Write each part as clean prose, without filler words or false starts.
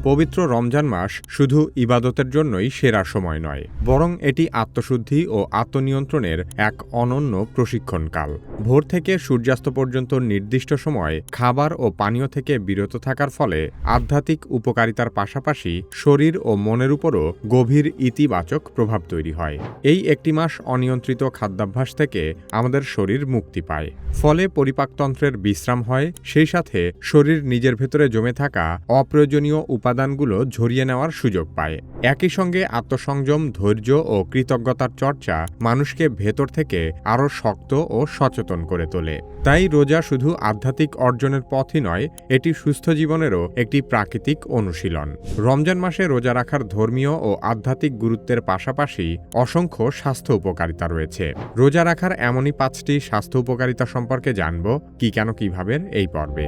পবিত্র রমজান মাস শুধু ইবাদতের জন্যই সেরা সময় নয়, বরং এটি আত্মশুদ্ধি ও আত্মনিয়ন্ত্রণের এক অনন্য প্রশিক্ষণকাল। ভোর থেকে সূর্যাস্ত পর্যন্ত নির্দিষ্ট সময় খাবার ও পানীয় থেকে বিরত থাকার ফলে আধ্যাত্মিক উপকারিতার পাশাপাশি শরীর ও মনের উপরও গভীর ইতিবাচক প্রভাব তৈরি হয়। এই একটি মাস অনিয়ন্ত্রিত খাদ্যাভ্যাস থেকে আমাদের শরীর মুক্তি পায়, ফলে পরিপাকতন্ত্রের বিশ্রাম হয়, সেই সাথে শরীর নিজের ভেতরে জমে থাকা অপ্রয়োজনীয় উপাদানগুলো ঝরিয়ে নেওয়ার সুযোগ পায়। একই সঙ্গে আত্মসংযম, ধৈর্য ও কৃতজ্ঞতার চর্চা মানুষকে ভেতর থেকে আরও শক্ত ও সচেতন করে তোলে। তাই রোজা শুধু আধ্যাত্মিক অর্জনের পথই নয়, এটি সুস্থ জীবনেরও একটি প্রাকৃতিক অনুশীলন। রমজান মাসে রোজা রাখার ধর্মীয় ও আধ্যাত্মিক গুরুত্বের পাশাপাশি অসংখ্য স্বাস্থ্য উপকারিতা রয়েছে। রোজা রাখার এমনই 5টি স্বাস্থ্য উপকারিতা সম্পর্কে জানব কি কেন কিভাবে এই পর্বে।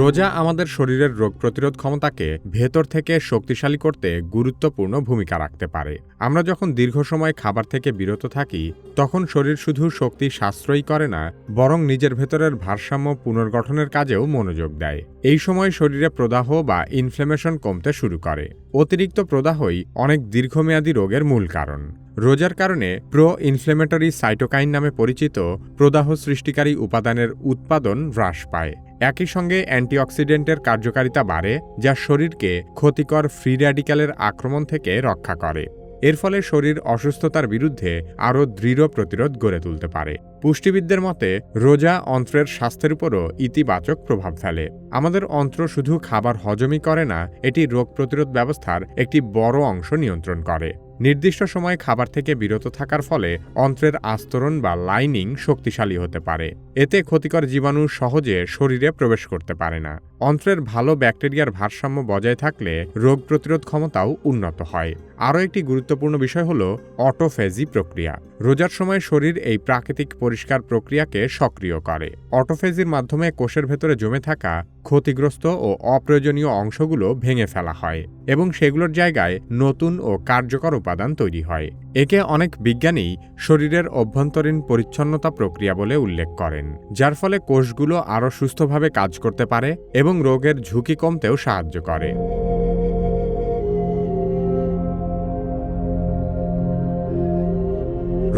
রোজা আমাদের শরীরের রোগ প্রতিরোধ ক্ষমতাকে ভেতর থেকে শক্তিশালী করতে গুরুত্বপূর্ণ ভূমিকা রাখতে পারে। আমরা যখন দীর্ঘ সময় খাবার থেকে বিরত থাকি, তখন শরীর শুধু শক্তি সাশ্রয়ী করে না, বরং নিজের ভেতরের ভারসাম্য পুনর্গঠনের কাজেও মনোযোগ দেয়। এই সময় শরীরে প্রদাহ বা ইনফ্ল্যামেশন কমতে শুরু করে। অতিরিক্ত প্রদাহই অনেক দীর্ঘমেয়াদী রোগের মূল কারণ। রোজার কারণে প্রো ইনফ্ল্যামেটরি সাইটোকাইন নামে পরিচিত প্রদাহ সৃষ্টিকারী উপাদানের উৎপাদন হ্রাস পায়। একই সঙ্গে অ্যান্টিঅক্সিডেন্টের কার্যকারিতা বাড়ে, যা শরীরকে ক্ষতিকর ফ্রি র্যাডিক্যালের আক্রমণ থেকে রক্ষা করে। এর ফলে শরীর অসুস্থতার বিরুদ্ধে আরও দৃঢ় প্রতিরোধ গড়ে তুলতে পারে। পুষ্টিবিদদের মতে রোজা অন্ত্রের স্বাস্থ্যের উপরও ইতিবাচক প্রভাব ফেলে। আমাদের অন্ত্র শুধু খাবার হজমই করে না, এটি রোগ প্রতিরোধ ব্যবস্থার একটি বড় অংশ নিয়ন্ত্রণ করে। নির্দিষ্ট সময় খাবার থেকে বিরত থাকার ফলে অন্ত্রের আস্তরণ বা লাইনিং শক্তিশালী হতে পারে। এতে ক্ষতিকর জীবাণু সহজে শরীরে প্রবেশ করতে পারে না। অন্ত্রের ভালো ব্যাকটেরিয়ার ভারসাম্য বজায় থাকলে রোগ প্রতিরোধ ক্ষমতাও উন্নত হয়। আরও একটি গুরুত্বপূর্ণ বিষয় হল অটোফেজি প্রক্রিয়া। রোজার সময় শরীর এই প্রাকৃতিক পরিষ্কার প্রক্রিয়াকে সক্রিয় করে। অটোফেজির মাধ্যমে কোষের ভেতরে জমে থাকা ক্ষতিগ্রস্ত ও অপ্রয়োজনীয় অংশগুলো ভেঙে ফেলা হয় এবং সেগুলোর জায়গায় নতুন ও কার্যকর উপাদান তৈরি হয়। একে অনেক বিজ্ঞানী শরীরের অভ্যন্তরীণ পরিচ্ছন্নতা প্রক্রিয়া বলে উল্লেখ করেন, যার ফলে কোষগুলো আরও সুস্থভাবে কাজ করতে পারে এবং রোগের ঝুঁকি কমতেও সাহায্য করে।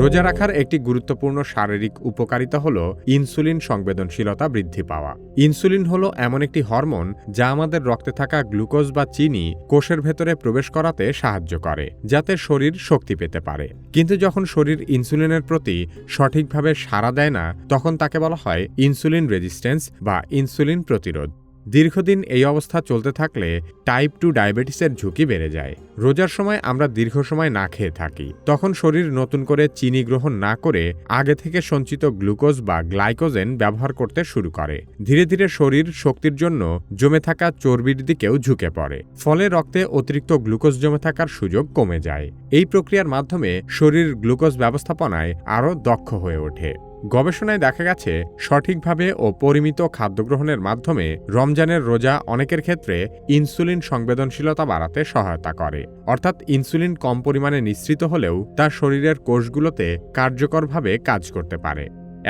রোজা রাখার একটি গুরুত্বপূর্ণ শারীরিক উপকারিতা হল ইনসুলিন সংবেদনশীলতা বৃদ্ধি পাওয়া। ইনসুলিন হলো এমন একটি হরমোন যা আমাদের রক্তে থাকা গ্লুকোজ বা চিনি কোষের ভেতরে প্রবেশ করাতে সাহায্য করে, যাতে শরীর শক্তি পেতে পারে। কিন্তু যখন শরীর ইনসুলিনের প্রতি সঠিকভাবে সাড়া দেয় না, তখন তাকে বলা হয় ইনসুলিন রেজিস্ট্যান্স বা ইনসুলিন প্রতিরোধ। দীর্ঘদিন এই অবস্থা চলতে থাকলে টাইপ 2 ডায়াবেটিসের ঝুঁকি বেড়ে যায়। রোজার সময় আমরা দীর্ঘ সময় না খেয়ে থাকি, তখন শরীর নতুন করে চিনি গ্রহণ না করে আগে থেকে সঞ্চিত গ্লুকোজ বা গ্লাইকোজেন ব্যবহার করতে শুরু করে। ধীরে ধীরে শরীর শক্তির জন্য জমে থাকা চর্বির দিকেও ঝুঁকে পড়ে, ফলে রক্তে অতিরিক্ত গ্লুকোজ জমে থাকার সুযোগ কমে যায়। এই প্রক্রিয়ার মাধ্যমে শরীর গ্লুকোজ ব্যবস্থাপনায় আরও দক্ষ হয়ে ওঠে। গবেষণায় দেখা গেছে সঠিকভাবে ও পরিমিত খাদ্য গ্রহণের মাধ্যমে রমজানের রোজা অনেকের ক্ষেত্রে ইনসুলিন সংবেদনশীলতা বাড়াতে সহায়তা করে। অর্থাৎ ইনসুলিন কম পরিমাণে নিঃসৃত হলেও তা শরীরের কোষগুলোতে কার্যকরভাবে কাজ করতে পারে।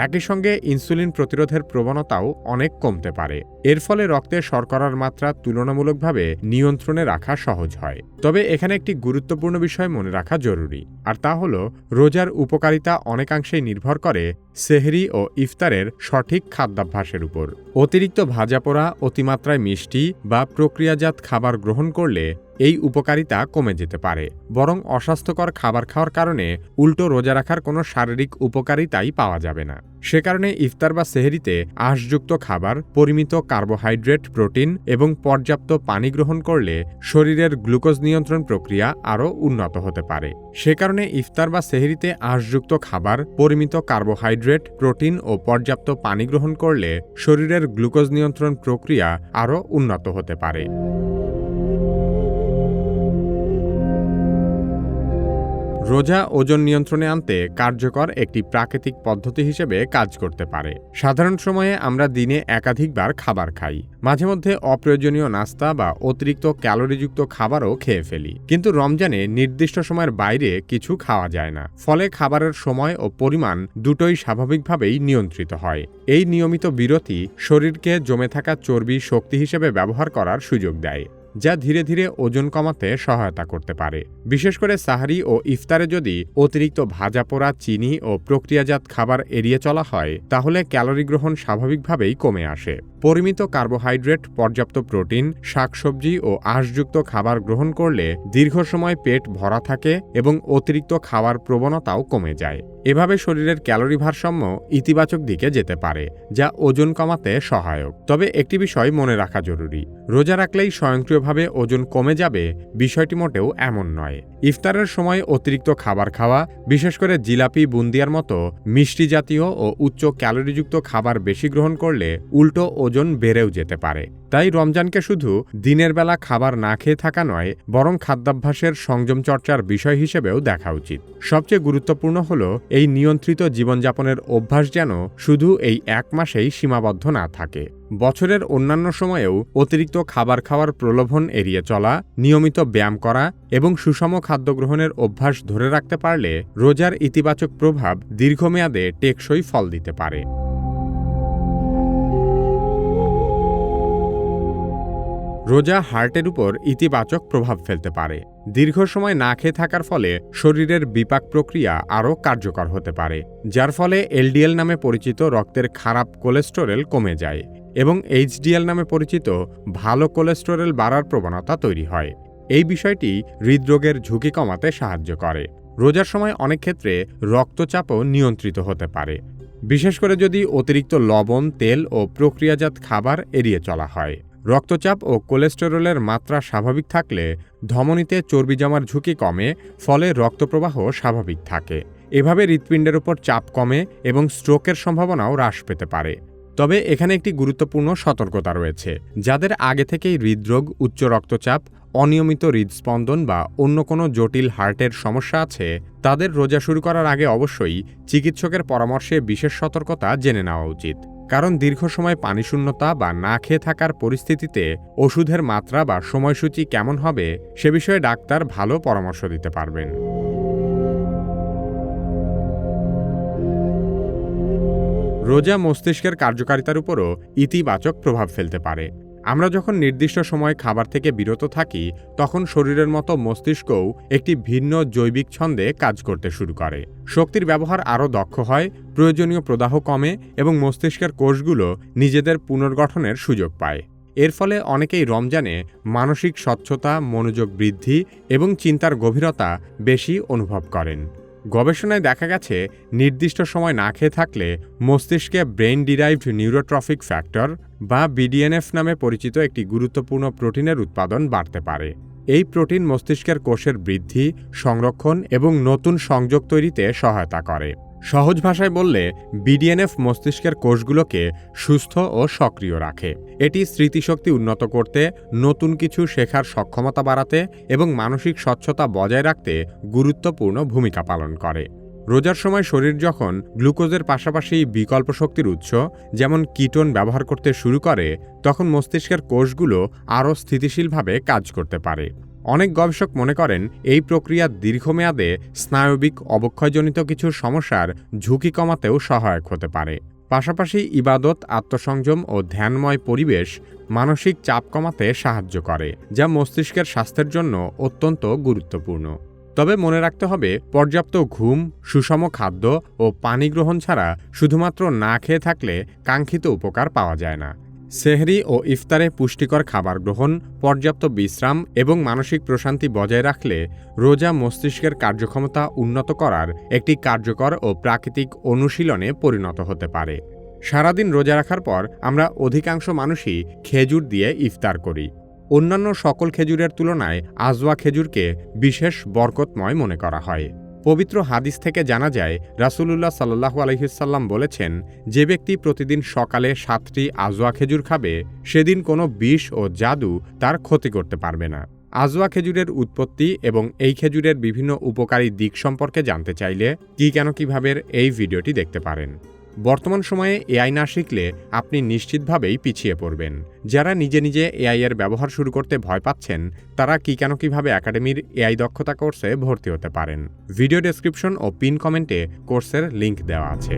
একই সঙ্গে ইনসুলিন প্রতিরোধের প্রবণতাও অনেক কমতে পারে। এর ফলে রক্তে শর্করার মাত্রা তুলনামূলকভাবে নিয়ন্ত্রণে রাখা সহজ হয়। তবে এখানে একটি গুরুত্বপূর্ণ বিষয় মনে রাখা জরুরি, আর তা হল রোজার উপকারিতা অনেকাংশেই নির্ভর করে সেহরি ও ইফতারের সঠিক খাদ্যাভ্যাসের উপর। অতিরিক্ত ভাজাপোড়া, অতিমাত্রায় মিষ্টি বা প্রক্রিয়াজাত খাবার গ্রহণ করলে এই উপকারিতা কমে যেতে পারে, বরং অস্বাস্থ্যকর খাবার খাওয়ার কারণে উল্টো রোজা রাখার কোনো শারীরিক উপকারিতাই পাওয়া যাবে না। সে কারণে ইফতার বা সেহরিতে আঁশযুক্ত খাবার, পরিমিত কার্বোহাইড্রেট, প্রোটিন এবং পর্যাপ্ত পানি গ্রহণ করলে শরীরের গ্লুকোজ নিয়ন্ত্রণ প্রক্রিয়া আরও উন্নত হতে পারে। সে কারণে ইফতার বা সেহরিতে আঁশযুক্ত খাবার, পরিমিত কার্বোহাইড্রেট, প্রোটিন ও পর্যাপ্ত পানি গ্রহণ করলে শরীরের গ্লুকোজ নিয়ন্ত্রণ প্রক্রিয়া আরও উন্নত হতে পারে। রোজা ওজন নিয়ন্ত্রণে আনতে কার্যকর একটি প্রাকৃতিক পদ্ধতি হিসেবে কাজ করতে পারে। সাধারণ সময়ে আমরা দিনে একাধিকবার খাবার খাই, মাঝে মধ্যে অপ্রয়োজনীয় নাস্তা বা অতিরিক্ত ক্যালোরিযুক্ত খাবারও খেয়ে ফেলি। কিন্তু রমজানে নির্দিষ্ট সময়ের বাইরে কিছু খাওয়া যায় না, ফলে খাবারের সময় ও পরিমাণ দুটোই স্বাভাবিকভাবেই নিয়ন্ত্রিত হয়। এই নিয়মিত বিরতি শরীরকে জমে থাকা চর্বি শক্তি হিসেবে ব্যবহার করার সুযোগ দেয়, যা ধীরে ধীরে ওজন কমাতে সহায়তা করতে পারে। বিশেষ করে সাহারি ও ইফতারে যদি অতিরিক্ত ভাজা পোড়া, চিনি ও প্রক্রিয়াজাত খাবার এড়িয়ে চলা হয়, তাহলে ক্যালোরি গ্রহণ স্বাভাবিকভাবেই কমে আসে। পরিমিত কার্বোহাইড্রেট, পর্যাপ্ত প্রোটিন, শাকসবজি ও আঁশযুক্ত খাবার গ্রহণ করলে দীর্ঘ সময় পেট ভরা থাকে এবং অতিরিক্ত খাওয়ার প্রবণতাও কমে যায়। এভাবে শরীরের ক্যালোরি ভারসাম্য ইতিবাচক দিকে যেতে পারে, যা ওজন কমাতে সহায়ক। তবে একটি বিষয় মনে রাখা জরুরি, রোজা রাখলেই স্বয়ংক্রিয়ভাবে ওজন কমে যাবে বিষয়টি মোটেও এমন নয়। ইফতারের সময় অতিরিক্ত খাবার খাওয়া, বিশেষ করে জিলাপি, বুন্দিয়ার মতো মিষ্টি জাতীয় ও উচ্চ ক্যালোরিযুক্ত খাবার বেশি গ্রহণ করলে উল্টো ওজন বেড়েও যেতে পারে। তাই রমজানকে শুধু দিনের বেলা খাবার না খেয়ে থাকা নয়, বরং খাদ্যাভ্যাসের সংযম চর্চার বিষয় হিসেবেও দেখা উচিত। সবচেয়ে গুরুত্বপূর্ণ হল এই নিয়ন্ত্রিত জীবনযাপনের অভ্যাস যেন শুধু এই এক মাসেই সীমাবদ্ধ না থাকে। বছরের অন্যান্য সময়েও অতিরিক্ত খাবার খাওয়ার প্রলোভন এড়িয়ে চলা, নিয়মিত ব্যায়াম করা এবং সুষম খাদ্য গ্রহণের অভ্যাস ধরে রাখতে পারলে রোজার ইতিবাচক প্রভাব দীর্ঘমেয়াদে টেকসই ফল দিতে পারে। রোজা হার্টের উপর ইতিবাচক প্রভাব ফেলতে পারে। দীর্ঘ সময় না খেয়ে থাকার ফলে শরীরের বিপাক প্রক্রিয়া আরও কার্যকর হতে পারে, যার ফলে এলডিএল নামে পরিচিত রক্তের খারাপ কোলেস্টেরল কমে যায় এবং এইচডিএল নামে পরিচিত ভালো কোলেস্টেরল বাড়ার প্রবণতা তৈরি হয়। এই বিষয়টি হৃদরোগের ঝুঁকি কমাতে সাহায্য করে। রোজার সময় অনেক ক্ষেত্রে রক্তচাপও নিয়ন্ত্রিত হতে পারে, বিশেষ করে যদি অতিরিক্ত লবণ, তেল ও প্রক্রিয়াজাত খাবার এড়িয়ে চলা হয়। রক্তচাপ ও কোলেস্টেরলের মাত্রা স্বাভাবিক থাকলে ধমনীতে চর্বি জমার ঝুঁকি কমে, ফলে রক্তপ্রবাহ স্বাভাবিক থাকে। এভাবে হৃৎপিণ্ডের উপর চাপ কমে এবং স্ট্রোকের সম্ভাবনাও হ্রাস পেতে পারে। তবে এখানে একটি গুরুত্বপূর্ণ সতর্কতা রয়েছে। যাদের আগে থেকেই হৃদরোগ, উচ্চ রক্তচাপ, অনিয়মিত হৃদস্পন্দন বা অন্য কোনো জটিল হার্টের সমস্যা আছে, তাদের রোজা শুরু করার আগে অবশ্যই চিকিৎসকের পরামর্শে বিশেষ সতর্কতা জেনে নেওয়া উচিত। কারণ দীর্ঘ সময় পানিশূন্যতা বা না খেয়ে থাকার পরিস্থিতিতে ওষুধের মাত্রা বা সময়সূচি কেমন হবে সে বিষয়ে ডাক্তার ভালো পরামর্শ দিতে পারবেন। রোজা মস্তিষ্কের কার্যকারিতার উপরও ইতিবাচক প্রভাব ফেলতে পারে। আমরা যখন নির্দিষ্ট সময় খাবার থেকে বিরত থাকি, তখন শরীরের মতো মস্তিষ্কও একটি ভিন্ন জৈবিক ছন্দে কাজ করতে শুরু করে। শক্তির ব্যবহার আরও দক্ষ হয়, প্রয়োজনীয় প্রদাহ কমে এবং মস্তিষ্কের কোষগুলো নিজেদের পুনর্গঠনের সুযোগ পায়। এর ফলে অনেকেই রমজানে মানসিক স্বচ্ছতা, মনোযোগ বৃদ্ধি এবং চিন্তার গভীরতা বেশি অনুভব করেন। গবেষণায় দেখা গেছে, নির্দিষ্ট সময় না খেয়ে থাকলে মস্তিষ্কে ব্রেইন ডিরাইভড নিউরোট্রফিক ফ্যাক্টর বা বিডিএনএফ নামে পরিচিত একটি গুরুত্বপূর্ণ প্রোটিনের উৎপাদন বাড়তে পারে। এই প্রোটিন মস্তিষ্কের কোষের বৃদ্ধি, সংরক্ষণ এবং নতুন সংযোগ তৈরিতে সহায়তা করে। সহজ ভাষায় বললে, বিডিএনএফ মস্তিষ্কের কোষগুলোকে সুস্থ ও সক্রিয় রাখে। এটি স্মৃতিশক্তি উন্নত করতে, নতুন কিছু শেখার সক্ষমতা বাড়াতে এবং মানসিক স্বচ্ছতা বজায় রাখতে গুরুত্বপূর্ণ ভূমিকা পালন করে। রোজার সময় শরীর যখন গ্লুকোজের পাশাপাশি বিকল্প শক্তির উৎস যেমন কিটোন ব্যবহার করতে শুরু করে, তখন মস্তিষ্কের কোষগুলো আরও স্থিতিশীলভাবে কাজ করতে পারে। অনেক গবেষক মনে করেন এই প্রক্রিয়া দীর্ঘমেয়াদে স্নায়বিক অবক্ষয়জনিত কিছু সমস্যার ঝুঁকি কমাতেও সহায়ক হতে পারে। পাশাপাশি ইবাদত, আত্মসংযম ও ধ্যানময় পরিবেশ মানসিক চাপ কমাতে সাহায্য করে, যা মস্তিষ্কের স্বাস্থ্যের জন্য অত্যন্ত গুরুত্বপূর্ণ। তবে মনে রাখতে হবে, পর্যাপ্ত ঘুম, সুষম খাদ্য ও পানি গ্রহণ ছাড়া শুধুমাত্র না খেয়ে থাকলে কাঙ্ক্ষিত উপকার পাওয়া যায় না। সেহরি ও ইফতারে পুষ্টিকর খাবার গ্রহণ, পর্যাপ্ত বিশ্রাম এবং মানসিক প্রশান্তি বজায় রাখলে রোজা মস্তিষ্কের কার্যক্ষমতা উন্নত করার একটি কার্যকর ও প্রাকৃতিক অনুশীলনে পরিণত হতে পারে। সারাদিন রোজা রাখার পর আমরা অধিকাংশ মানুষই খেজুর দিয়ে ইফতার করি। অন্যান্য সকল খেজুরের তুলনায় আজওয়া খেজুরকে বিশেষ বরকতময় মনে করা হয়। পবিত্র হাদিস থেকে জানা যায়, রাসূলুল্লাহ সাল্লাল্লাহু আলাইহি ওয়াসাল্লাম বলেছেন, যে ব্যক্তি প্রতিদিন সকালে 7টি আজওয়া খেজুর খাবে, সেদিন কোনো বিষ ও জাদু তার ক্ষতি করতে পারবে না। আজওয়া খেজুরের উৎপত্তি এবং এই খেজুরের বিভিন্ন উপকারী দিক সম্পর্কে জানতে চাইলে কিভাবে এই ভিডিওটি দেখতে পারেন। বর্তমান সময়ে এআই না শিখলে আপনি নিশ্চিতভাবেই পিছিয়ে পড়বেন। যারা নিজে এআই এর ব্যবহার শুরু করতে ভয় পাচ্ছেন, তারা কিভাবে একাডেমির এআই দক্ষতা কোর্সে ভর্তি হতে পারেন। ভিডিও ডেসক্রিপশন ও পিন কমেন্টে কোর্সের লিংক দেওয়া আছে।